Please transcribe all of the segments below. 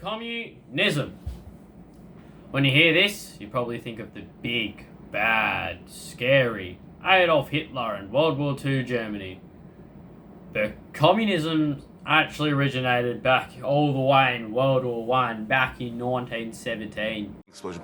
Communism. When you hear this, you probably think of the big, bad, scary Adolf Hitler and World War II Germany. But communism actually originated back all the way in World War One, back in 1917. Explosion.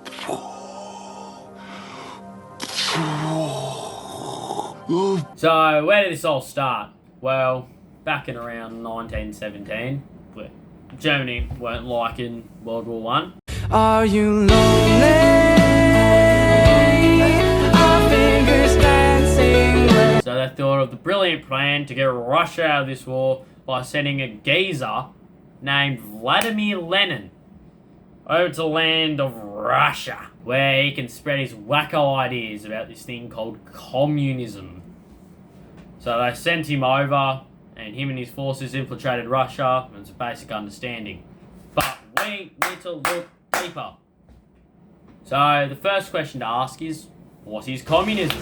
So where did this all start? Well, back in around 1917, where Germany weren't liking World War One. Are you lonely? Our fingers dancing. So they thought of the brilliant plan to get Russia out of this war by sending a geezer named Vladimir Lenin over to the land of Russia, where he can spread his wacko ideas about this thing called communism. So they sent him over, and him and his forces infiltrated Russia. It's a basic understanding. But we need to look deeper. So the first question to ask is, what is communism?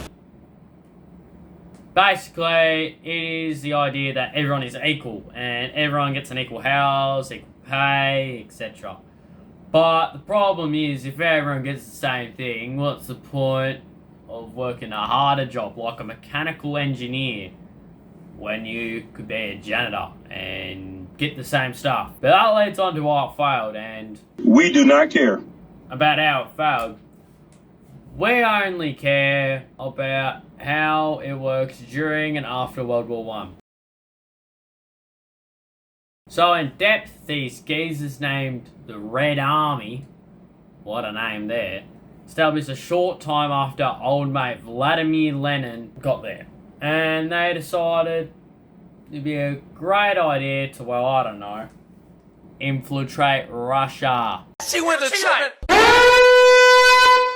Basically, it is the idea that everyone is equal and everyone gets an equal house, equal pay, etc. But the problem is, if everyone gets the same thing, what's the point of working a harder job like a mechanical engineer when you could be a janitor and get the same stuff? But that leads on to why it failed, and we do not care about how it failed. We only care about how it works during and after World War One. So in depth, these geezers named the Red Army, what a name there, established a short time after old mate Vladimir Lenin got there. And they decided it'd be a great idea to, well, I don't know, infiltrate Russia. She went to China.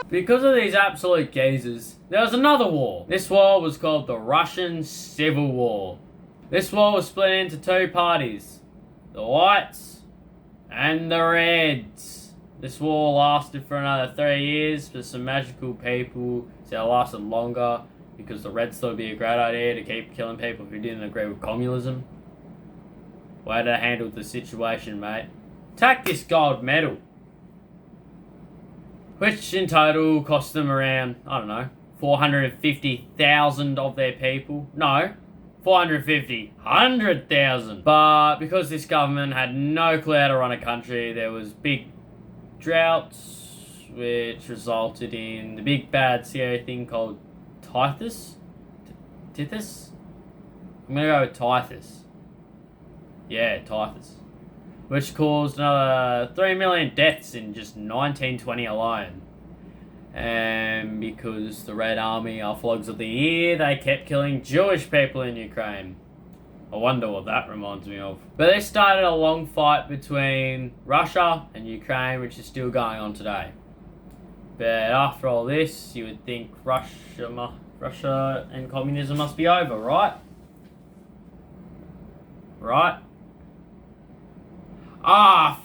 Because of these absolute geezers, there was another war. This war was called the Russian Civil War. This war was split into two parties, the Whites and the Reds. This war lasted for another 3 years for some magical people, so it lasted longer because the Reds thought it'd be a great idea to keep killing people who didn't agree with communism. Way to handle the situation, mate. Take this gold medal, which in total cost them around, I don't know, 450,000 of their people. No, 100,000. But because this government had no clue how to run a country, there was big droughts, which resulted in the big bad scary thing called typhus. Typhus? I'm gonna go with typhus. Yeah, typhus. Which caused another 3 million deaths in just 1920 alone. And because the Red Army are flogs of the year, they kept killing Jewish people in Ukraine. I wonder what that reminds me of. But they started a long fight between Russia and Ukraine, which is still going on today. But after all this, you would think Russia and communism must be over, right? Right? Ah,